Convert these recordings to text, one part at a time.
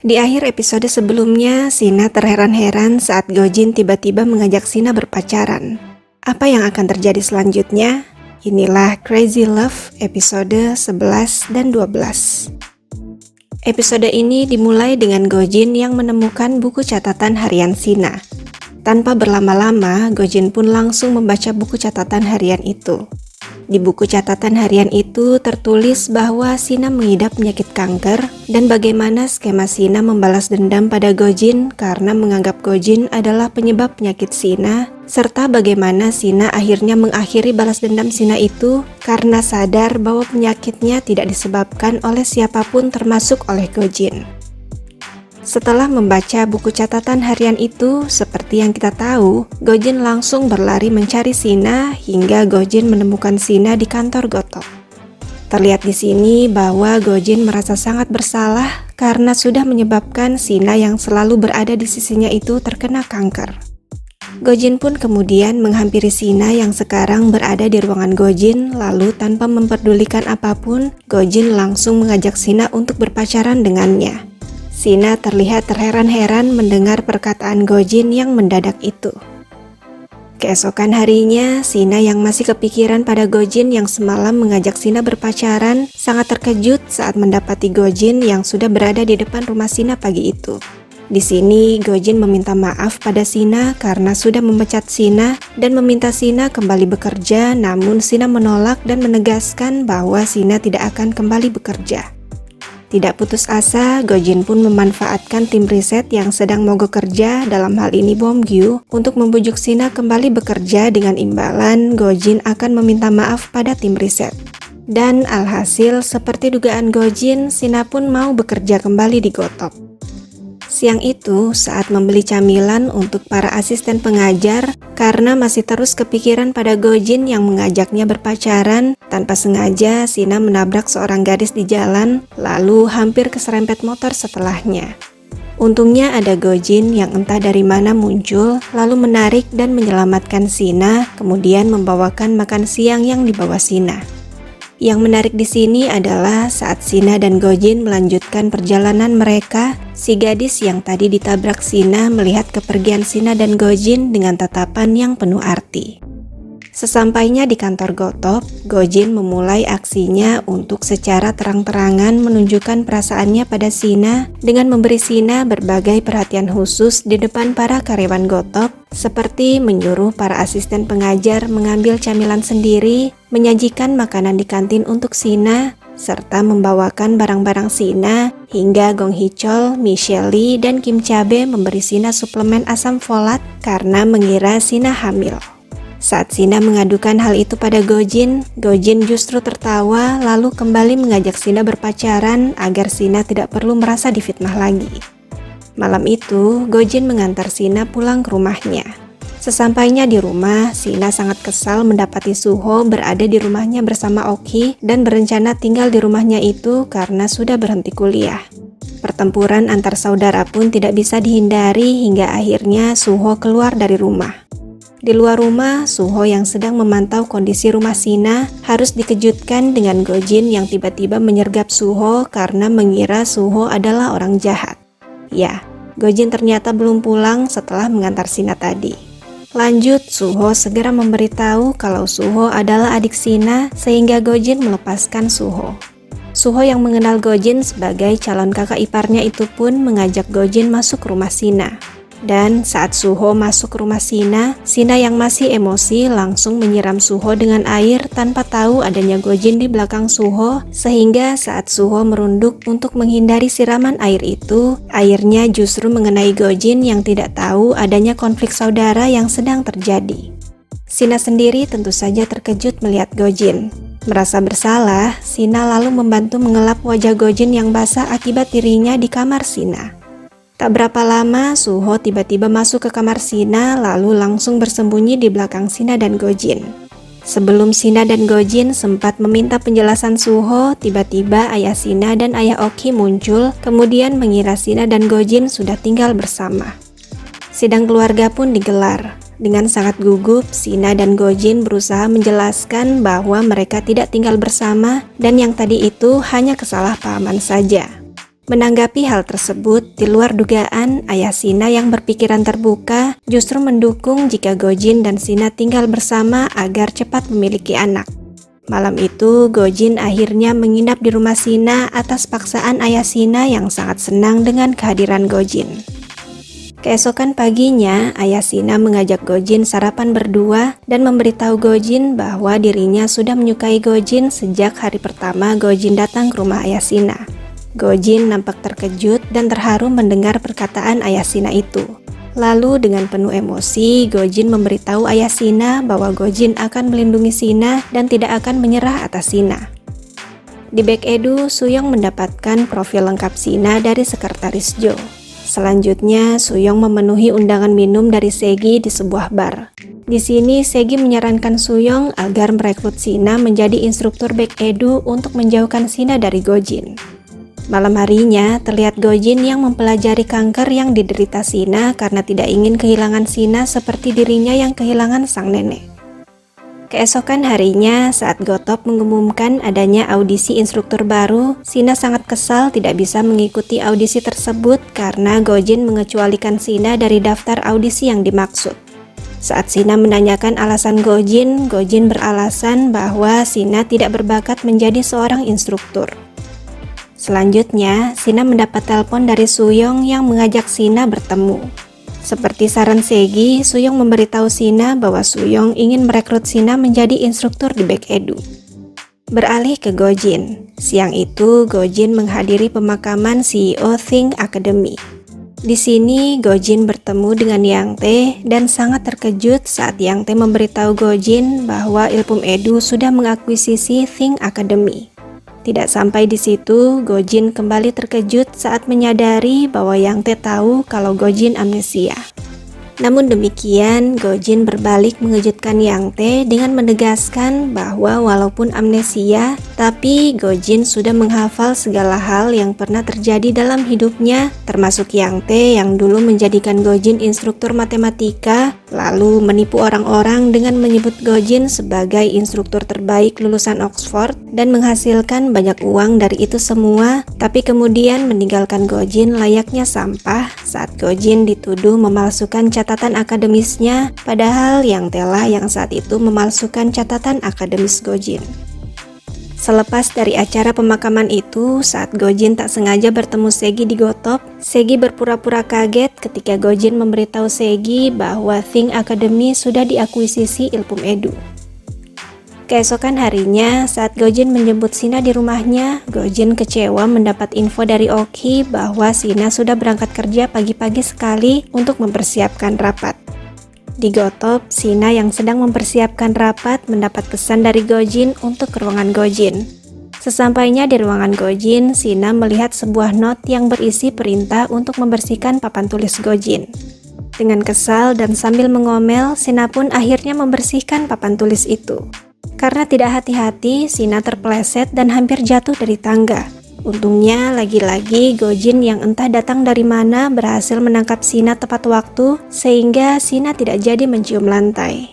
Di akhir episode sebelumnya, Sina terheran-heran saat Gojin tiba-tiba mengajak Sina berpacaran. Apa yang akan terjadi selanjutnya? Inilah Crazy Love episode 11 dan 12. Episode ini dimulai dengan Gojin yang menemukan buku catatan harian Sina. Tanpa berlama-lama, Gojin pun langsung membaca buku catatan harian itu. Di buku catatan harian itu tertulis bahwa Sina mengidap penyakit kanker dan bagaimana skema Sina membalas dendam pada Gojin karena menganggap Gojin adalah penyebab penyakit Sina, serta bagaimana Sina akhirnya mengakhiri balas dendam Sina itu karena sadar bahwa penyakitnya tidak disebabkan oleh siapapun termasuk oleh Gojin. Setelah membaca buku catatan harian itu, seperti yang kita tahu, Gojin langsung berlari mencari Sina hingga Gojin menemukan Sina di kantor Gotok. Terlihat di sini bahwa Gojin merasa sangat bersalah karena sudah menyebabkan Sina yang selalu berada di sisinya itu terkena kanker. Gojin pun kemudian menghampiri Sina yang sekarang berada di ruangan Gojin, lalu tanpa memperdulikan apapun, Gojin langsung mengajak Sina untuk berpacaran dengannya. Sina terlihat terheran-heran mendengar perkataan Gojin yang mendadak itu. Keesokan harinya, Sina yang masih kepikiran pada Gojin yang semalam mengajak Sina berpacaran sangat terkejut saat mendapati Gojin yang sudah berada di depan rumah Sina pagi itu. Di sini, Gojin meminta maaf pada Sina karena sudah memecat Sina dan meminta Sina kembali bekerja, namun Sina menolak dan menegaskan bahwa Sina tidak akan kembali bekerja. Tidak putus asa, Gojin pun memanfaatkan tim riset yang sedang mogok kerja, dalam hal ini Bomgyu, untuk membujuk Sina kembali bekerja dengan imbalan Gojin akan meminta maaf pada tim riset. Dan alhasil, seperti dugaan Gojin, Sina pun mau bekerja kembali di Gotok. Siang itu, saat membeli camilan untuk para asisten pengajar, karena masih terus kepikiran pada Gojin yang mengajaknya berpacaran, tanpa sengaja Sina menabrak seorang gadis di jalan, lalu hampir keserempet motor setelahnya. Untungnya ada Gojin yang entah dari mana muncul, lalu menarik dan menyelamatkan Sina, kemudian membawakan makan siang yang dibawa Sina. Yang menarik di sini adalah saat Sina dan Gojin melanjutkan perjalanan mereka, si gadis yang tadi ditabrak Sina melihat kepergian Sina dan Gojin dengan tatapan yang penuh arti. Sesampainya di kantor Gotok, Gojin memulai aksinya untuk secara terang-terangan menunjukkan perasaannya pada Sina dengan memberi Sina berbagai perhatian khusus di depan para karyawan Gotok, seperti menyuruh para asisten pengajar mengambil camilan sendiri, menyajikan makanan di kantin untuk Sina, serta membawakan barang-barang Sina, hingga Gong Hee-chol, Michelle Lee, dan Kim Cha-be memberi Sina suplemen asam folat karena mengira Sina hamil. Saat Sina mengadukan hal itu pada Gojin, Gojin justru tertawa lalu kembali mengajak Sina berpacaran agar Sina tidak perlu merasa difitnah lagi. Malam itu, Gojin mengantar Sina pulang ke rumahnya. Sesampainya di rumah, Sina sangat kesal mendapati Suho berada di rumahnya bersama Oki dan berencana tinggal di rumahnya itu karena sudah berhenti kuliah. Pertempuran antar saudara pun tidak bisa dihindari hingga akhirnya Suho keluar dari rumah. Di luar rumah, Suho yang sedang memantau kondisi rumah Sina harus dikejutkan dengan Gojin yang tiba-tiba menyergap Suho karena mengira Suho adalah orang jahat. Ya, Gojin ternyata belum pulang setelah mengantar Sina tadi. Lanjut, Suho segera memberitahu kalau Suho adalah adik Sina sehingga Gojin melepaskan Suho. Suho yang mengenal Gojin sebagai calon kakak iparnya itu pun mengajak Gojin masuk rumah Sina. Dan saat Suho masuk rumah Sina, Sina yang masih emosi langsung menyiram Suho dengan air tanpa tahu adanya Gojin di belakang Suho, sehingga saat Suho merunduk untuk menghindari siraman air itu, airnya justru mengenai Gojin yang tidak tahu adanya konflik saudara yang sedang terjadi. Sina sendiri tentu saja terkejut melihat Gojin. Merasa bersalah, Sina lalu membantu mengelap wajah Gojin yang basah akibat dirinya di kamar Sina. Tak berapa lama, Suho tiba-tiba masuk ke kamar Sina lalu langsung bersembunyi di belakang Sina dan Gojin. Sebelum Sina dan Gojin sempat meminta penjelasan Suho, tiba-tiba ayah Sina dan ayah Oki muncul, kemudian mengira Sina dan Gojin sudah tinggal bersama. Sidang keluarga pun digelar. Dengan sangat gugup, Sina dan Gojin berusaha menjelaskan bahwa mereka tidak tinggal bersama dan yang tadi itu hanya kesalahpahaman saja. Menanggapi hal tersebut, di luar dugaan, ayah Shina yang berpikiran terbuka justru mendukung jika Gojin dan Shina tinggal bersama agar cepat memiliki anak. Malam itu, Gojin akhirnya menginap di rumah Shina atas paksaan ayah Shina yang sangat senang dengan kehadiran Gojin. Keesokan paginya, ayah Shina mengajak Gojin sarapan berdua dan memberitahu Gojin bahwa dirinya sudah menyukai Gojin sejak hari pertama Gojin datang ke rumah ayah Shina. Gojin nampak terkejut dan terharu mendengar perkataan ayah Shina itu. Lalu dengan penuh emosi, Gojin memberitahu ayah Shina bahwa Gojin akan melindungi Shina dan tidak akan menyerah atas Shina. Di Baek Edu, Suyong mendapatkan profil lengkap Shina dari sekretaris Jo. Selanjutnya, Suyong memenuhi undangan minum dari Segi di sebuah bar. Di sini, Segi menyarankan Suyong agar merekrut Shina menjadi instruktur Baek Edu untuk menjauhkan Shina dari Gojin. Malam harinya, terlihat Gojin yang mempelajari kanker yang diderita Shina karena tidak ingin kehilangan Shina seperti dirinya yang kehilangan sang nenek. Keesokan harinya, saat Gotop mengumumkan adanya audisi instruktur baru, Shina sangat kesal tidak bisa mengikuti audisi tersebut karena Gojin mengecualikan Shina dari daftar audisi yang dimaksud. Saat Shina menanyakan alasan Gojin, Gojin beralasan bahwa Shina tidak berbakat menjadi seorang instruktur. Selanjutnya, Shina mendapat telepon dari Suyong yang mengajak Shina bertemu. Seperti saran Segi, Suyong memberitahu Shina bahwa Suyong ingin merekrut Shina menjadi instruktur di Baek Edu. Beralih ke Gojin. Siang itu, Gojin menghadiri pemakaman CEO Think Academy. Di sini, Gojin bertemu dengan Yang Tae dan sangat terkejut saat Yang Tae memberitahu Gojin bahwa Ilpum Edu sudah mengakuisisi Think Academy. Tidak sampai di situ, Gojin kembali terkejut saat menyadari bahwa Yang Tae tahu kalau Gojin amnesia. Namun demikian, Gojin berbalik mengejutkan Yang Tae dengan menegaskan bahwa walaupun amnesia, tapi Gojin sudah menghafal segala hal yang pernah terjadi dalam hidupnya, termasuk Yang Tae yang dulu menjadikan Gojin instruktur matematika, lalu menipu orang-orang dengan menyebut Gojin sebagai instruktur terbaik lulusan Oxford dan menghasilkan banyak uang dari itu semua, tapi kemudian meninggalkan Gojin layaknya sampah saat Gojin dituduh memalsukan catatan akademisnya, padahal Yang Tae lah yang saat itu memalsukan catatan akademis Gojin. Selepas dari acara pemakaman itu, saat Gojin tak sengaja bertemu Segi di Gotop, Segi berpura-pura kaget ketika Gojin memberitahu Segi bahwa Think Academy sudah diakuisisi Ilpum Edu. Keesokan harinya, saat Gojin menjemput Shina di rumahnya, Gojin kecewa mendapat info dari Oki bahwa Shina sudah berangkat kerja pagi-pagi sekali untuk mempersiapkan rapat. Di Gotop, Shina yang sedang mempersiapkan rapat mendapat pesan dari Gojin untuk ke ruangan Gojin. Sesampainya di ruangan Gojin, Shina melihat sebuah not yang berisi perintah untuk membersihkan papan tulis Gojin. Dengan kesal dan sambil mengomel, Shina pun akhirnya membersihkan papan tulis itu. Karena tidak hati-hati, Shina terpeleset dan hampir jatuh dari tangga. Untungnya lagi-lagi Gojin yang entah datang dari mana berhasil menangkap Shina tepat waktu sehingga Shina tidak jadi mencium lantai.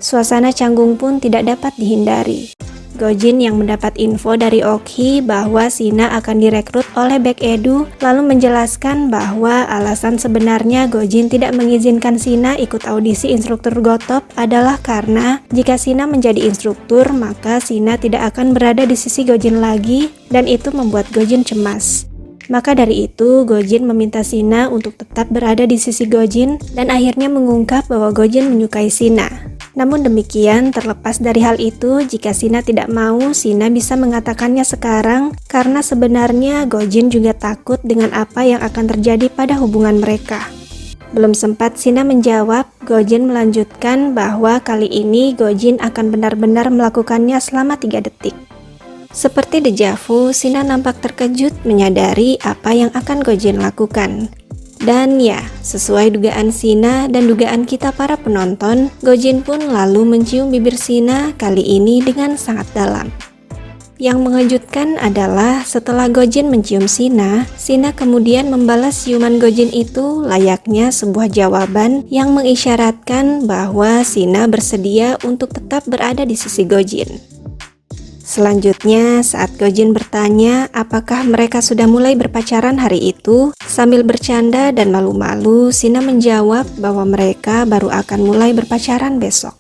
Suasana canggung pun tidak dapat dihindari. Gojin yang mendapat info dari Oki bahwa Shina akan direkrut oleh Baek Edu lalu menjelaskan bahwa alasan sebenarnya Gojin tidak mengizinkan Shina ikut audisi instruktur Gotop adalah karena jika Shina menjadi instruktur maka Shina tidak akan berada di sisi Gojin lagi dan itu membuat Gojin cemas. Maka dari itu Gojin meminta Shina untuk tetap berada di sisi Gojin dan akhirnya mengungkap bahwa Gojin menyukai Shina. Namun demikian, terlepas dari hal itu, jika Shina tidak mau, Shina bisa mengatakannya sekarang karena sebenarnya Gojin juga takut dengan apa yang akan terjadi pada hubungan mereka. Belum sempat Shina menjawab, Gojin melanjutkan bahwa kali ini Gojin akan benar-benar melakukannya selama 3 detik. Seperti dejavu, Shina nampak terkejut menyadari apa yang akan Gojin lakukan. Dan ya, sesuai dugaan Shina dan dugaan kita para penonton, Gojin pun lalu mencium bibir Shina kali ini dengan sangat dalam. Yang mengejutkan adalah setelah Gojin mencium Shina, Shina kemudian membalas ciuman Gojin itu layaknya sebuah jawaban yang mengisyaratkan bahwa Shina bersedia untuk tetap berada di sisi Gojin. Selanjutnya, saat Gojin bertanya apakah mereka sudah mulai berpacaran hari itu, sambil bercanda dan malu-malu, Sina menjawab bahwa mereka baru akan mulai berpacaran besok.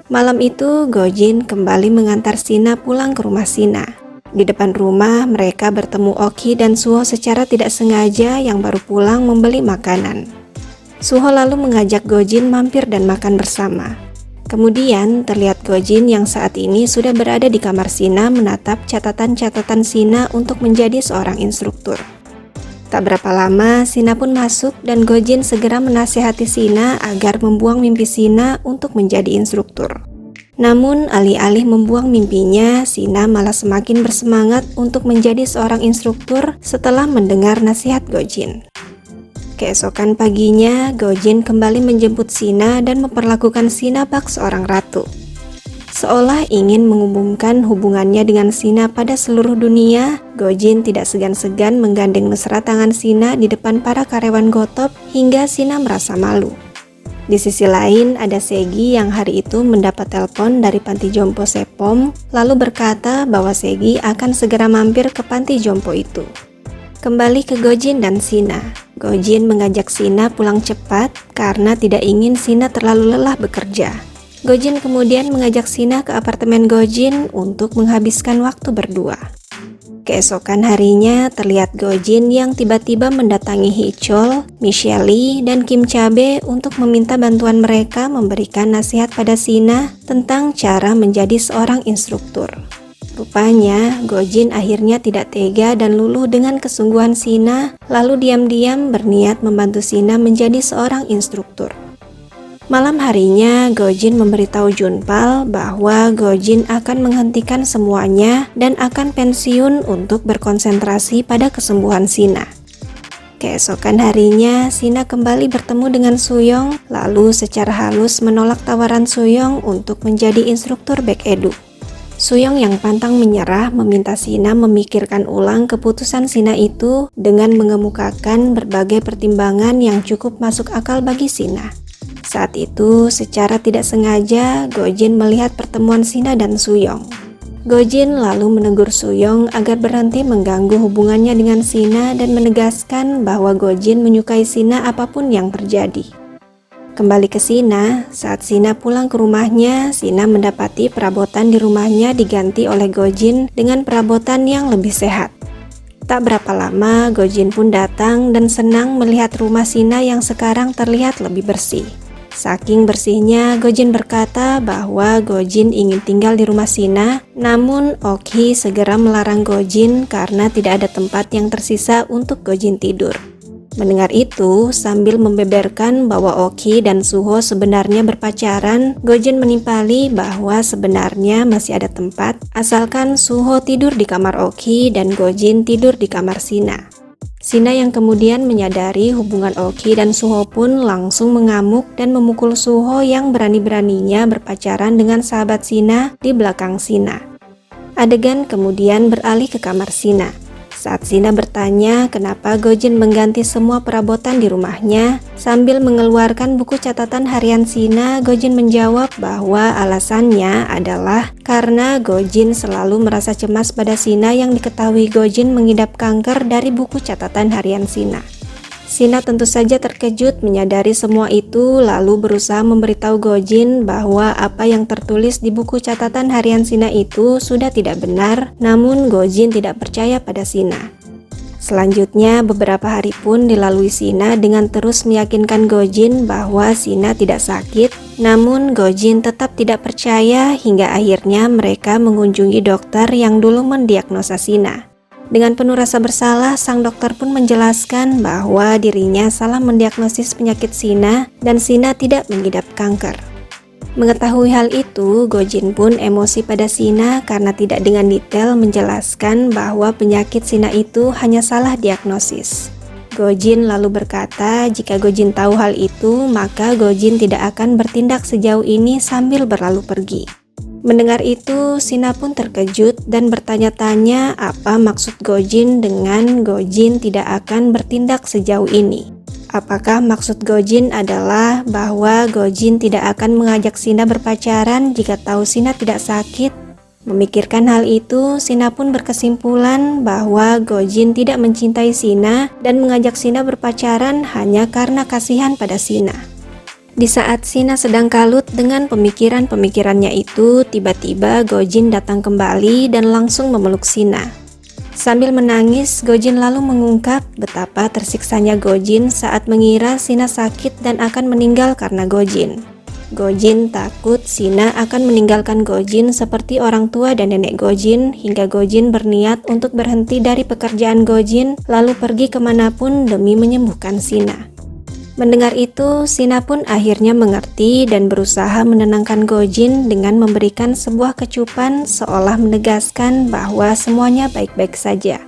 Malam itu, Gojin kembali mengantar Sina pulang ke rumah Sina. Di depan rumah, mereka bertemu Oki dan Suho secara tidak sengaja yang baru pulang membeli makanan. Suho lalu mengajak Gojin mampir dan makan bersama. Kemudian terlihat Gojin yang saat ini sudah berada di kamar Sina menatap catatan-catatan Sina untuk menjadi seorang instruktur. Tak berapa lama Sina pun masuk dan Gojin segera menasihati Sina agar membuang mimpi Sina untuk menjadi instruktur. Namun alih-alih membuang mimpinya, Sina malah semakin bersemangat untuk menjadi seorang instruktur setelah mendengar nasihat Gojin. Keesokan paginya, Gojin kembali menjemput Sina dan memperlakukan Sina bak seorang ratu. Seolah ingin mengumumkan hubungannya dengan Sina pada seluruh dunia, Gojin tidak segan-segan menggandeng mesra tangan Sina di depan para karyawan Gotop hingga Sina merasa malu. Di sisi lain, ada Segi yang hari itu mendapat telepon dari panti jompo Sepom, lalu berkata bahwa Segi akan segera mampir ke panti jompo itu. Kembali ke Gojin dan Sina. Gojin mengajak Sina pulang cepat karena tidak ingin Sina terlalu lelah bekerja. Gojin kemudian mengajak Sina ke apartemen Gojin untuk menghabiskan waktu berdua. Keesokan harinya terlihat Gojin yang tiba-tiba mendatangi Hichol, Michelle Lee, dan Kim Chabe untuk meminta bantuan mereka memberikan nasihat pada Sina tentang cara menjadi seorang instruktur. Rupanya, Gojin akhirnya tidak tega dan luluh dengan kesungguhan Sina, lalu diam-diam berniat membantu Sina menjadi seorang instruktur. Malam harinya, Gojin memberitahu Junpal bahwa Gojin akan menghentikan semuanya dan akan pensiun untuk berkonsentrasi pada kesembuhan Sina. Keesokan harinya, Sina kembali bertemu dengan Suyong, lalu secara halus menolak tawaran Suyong untuk menjadi instruktur back edu. Suyong yang pantang menyerah meminta Sina memikirkan ulang keputusan Sina itu dengan mengemukakan berbagai pertimbangan yang cukup masuk akal bagi Sina. Saat itu, secara tidak sengaja, Gojin melihat pertemuan Sina dan Suyong. Gojin lalu menegur Suyong agar berhenti mengganggu hubungannya dengan Sina dan menegaskan bahwa Gojin menyukai Sina apapun yang terjadi. Kembali ke Sina, saat Sina pulang ke rumahnya, Sina mendapati perabotan di rumahnya diganti oleh Gojin dengan perabotan yang lebih sehat. Tak berapa lama, Gojin pun datang dan senang melihat rumah Sina yang sekarang terlihat lebih bersih. Saking bersihnya, Gojin berkata bahwa Gojin ingin tinggal di rumah Sina, namun Oki segera melarang Gojin karena tidak ada tempat yang tersisa untuk Gojin tidur. Mendengar itu, sambil membeberkan bahwa Oki dan Suho sebenarnya berpacaran, Gojin menimpali bahwa sebenarnya masih ada tempat, asalkan Suho tidur di kamar Oki dan Gojin tidur di kamar Sina. Sina yang kemudian menyadari hubungan Oki dan Suho pun langsung mengamuk dan memukul Suho yang berani-beraninya berpacaran dengan sahabat Sina di belakang Sina. Adegan kemudian beralih ke kamar Sina. Saat Sina bertanya kenapa Gojin mengganti semua perabotan di rumahnya, sambil mengeluarkan buku catatan harian Sina, Gojin menjawab bahwa alasannya adalah karena Gojin selalu merasa cemas pada Sina yang diketahui Gojin mengidap kanker dari buku catatan harian Sina. Sina tentu saja terkejut menyadari semua itu, lalu berusaha memberitahu Gojin bahwa apa yang tertulis di buku catatan harian Sina itu sudah tidak benar, namun Gojin tidak percaya pada Sina. Selanjutnya, beberapa hari pun dilalui Sina dengan terus meyakinkan Gojin bahwa Sina tidak sakit, namun Gojin tetap tidak percaya hingga akhirnya mereka mengunjungi dokter yang dulu mendiagnosa Sina. Dengan penuh rasa bersalah, sang dokter pun menjelaskan bahwa dirinya salah mendiagnosis penyakit Sina dan Sina tidak mengidap kanker. Mengetahui hal itu, Gojin pun emosi pada Sina karena tidak dengan detail menjelaskan bahwa penyakit Sina itu hanya salah diagnosis. Gojin lalu berkata jika Gojin tahu hal itu, maka Gojin tidak akan bertindak sejauh ini sambil berlalu pergi. Mendengar itu, Sina pun terkejut dan bertanya-tanya apa maksud Gojin dengan Gojin tidak akan bertindak sejauh ini. Apakah maksud Gojin adalah bahwa Gojin tidak akan mengajak Sina berpacaran jika tahu Sina tidak sakit? Memikirkan hal itu, Sina pun berkesimpulan bahwa Gojin tidak mencintai Sina dan mengajak Sina berpacaran hanya karena kasihan pada Sina. Di saat Sina sedang kalut dengan pemikiran-pemikirannya itu, tiba-tiba Gojin datang kembali dan langsung memeluk Sina. Sambil menangis, Gojin lalu mengungkap betapa tersiksanya Gojin saat mengira Sina sakit dan akan meninggal karena Gojin. Gojin takut Sina akan meninggalkan Gojin seperti orang tua dan nenek Gojin hingga Gojin berniat untuk berhenti dari pekerjaan Gojin lalu pergi kemanapun demi menyembuhkan Sina. Mendengar itu, Sina pun akhirnya mengerti dan berusaha menenangkan Gojin dengan memberikan sebuah kecupan seolah menegaskan bahwa semuanya baik-baik saja.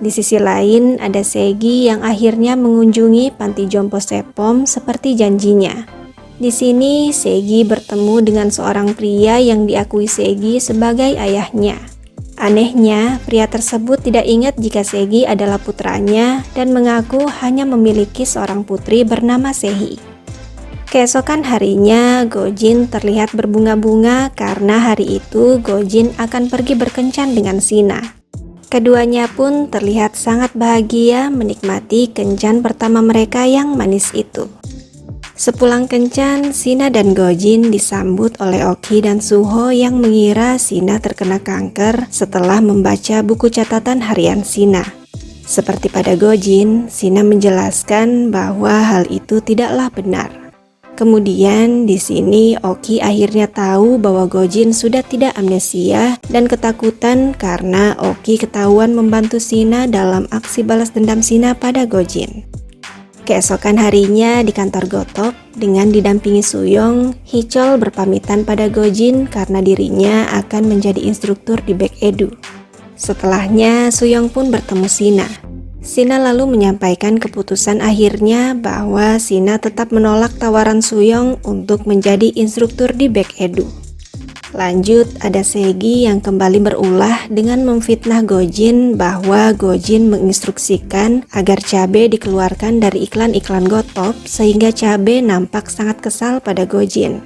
Di sisi lain, ada Segi yang akhirnya mengunjungi panti jompo Sepom seperti janjinya. Di sini, Segi bertemu dengan seorang pria yang diakui Segi sebagai ayahnya. Anehnya, pria tersebut tidak ingat jika Segi adalah putranya dan mengaku hanya memiliki seorang putri bernama Sehi. Keesokan harinya, Gojin terlihat berbunga-bunga karena hari itu Gojin akan pergi berkencan dengan Sina. Keduanya pun terlihat sangat bahagia menikmati kencan pertama mereka yang manis itu. Sepulang kencan, Sina dan Gojin disambut oleh Oki dan Suho yang mengira Sina terkena kanker setelah membaca buku catatan harian Sina. Seperti pada Gojin, Sina menjelaskan bahwa hal itu tidaklah benar. Kemudian di sini Oki akhirnya tahu bahwa Gojin sudah tidak amnesia dan ketakutan karena Oki ketahuan membantu Sina dalam aksi balas dendam Sina pada Gojin. Keesokan harinya di kantor Gotop, dengan didampingi Suyong, Hichol berpamitan pada Gojin karena dirinya akan menjadi instruktur di Baek Edu. Setelahnya, Suyong pun bertemu Sina. Sina lalu menyampaikan keputusan akhirnya bahwa Sina tetap menolak tawaran Suyong untuk menjadi instruktur di Baek Edu. Lanjut, ada Segi yang kembali berulah dengan memfitnah Gojin bahwa Gojin menginstruksikan agar cabe dikeluarkan dari iklan-iklan Gotop sehingga cabe nampak sangat kesal pada Gojin.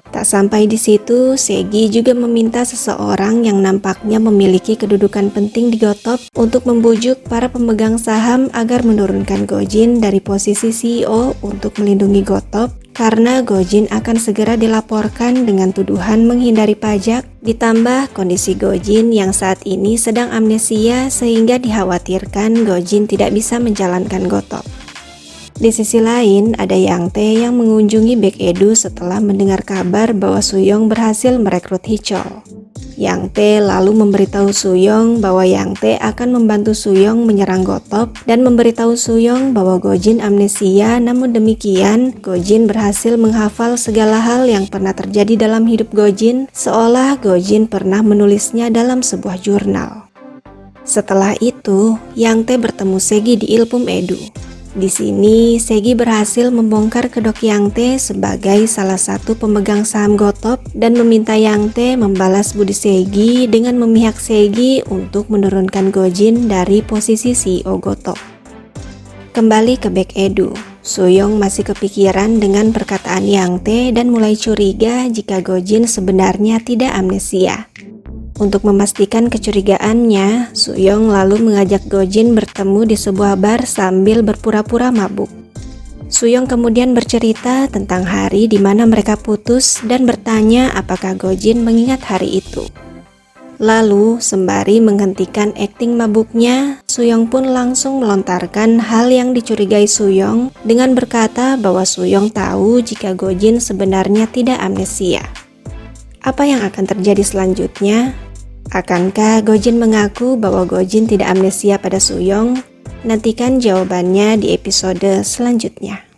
Tak sampai di situ, Segi juga meminta seseorang yang nampaknya memiliki kedudukan penting di Gotop untuk membujuk para pemegang saham agar menurunkan Gojin dari posisi CEO untuk melindungi Gotop karena Gojin akan segera dilaporkan dengan tuduhan menghindari pajak, ditambah kondisi Gojin yang saat ini sedang amnesia sehingga dikhawatirkan Gojin tidak bisa menjalankan Gotop. Di sisi lain, ada Yang Tae yang mengunjungi Baek Edu setelah mendengar kabar bahwa Suyong berhasil merekrut Hichol. Yang Tae lalu memberitahu Suyong bahwa Yang Tae akan membantu Suyong menyerang Gotop dan memberitahu Suyong bahwa Gojin amnesia, namun demikian Gojin berhasil menghafal segala hal yang pernah terjadi dalam hidup Gojin seolah Gojin pernah menulisnya dalam sebuah jurnal. Setelah itu, Yang Tae bertemu Segi di Ilpum Edu. Di sini, Segi berhasil membongkar kedok Yang Tae sebagai salah satu pemegang saham Gotop dan meminta Yang Tae membalas budi Segi dengan memihak Segi untuk menurunkan Gojin dari posisi CEO Gotop. Kembali ke Baek Edu, Suyong masih kepikiran dengan perkataan Yang Tae dan mulai curiga jika Gojin sebenarnya tidak amnesia. Untuk memastikan kecurigaannya, Suyong lalu mengajak Gojin bertemu di sebuah bar sambil berpura-pura mabuk. Suyong kemudian bercerita tentang hari di mana mereka putus dan bertanya apakah Gojin mengingat hari itu. Lalu, sembari menghentikan akting mabuknya, Suyong pun langsung melontarkan hal yang dicurigai Suyong dengan berkata bahwa Suyong tahu jika Gojin sebenarnya tidak amnesia. Apa yang akan terjadi selanjutnya? Akankah Gojin mengaku bahwa Gojin tidak amnesia pada Suyong? Nantikan jawabannya di episode selanjutnya.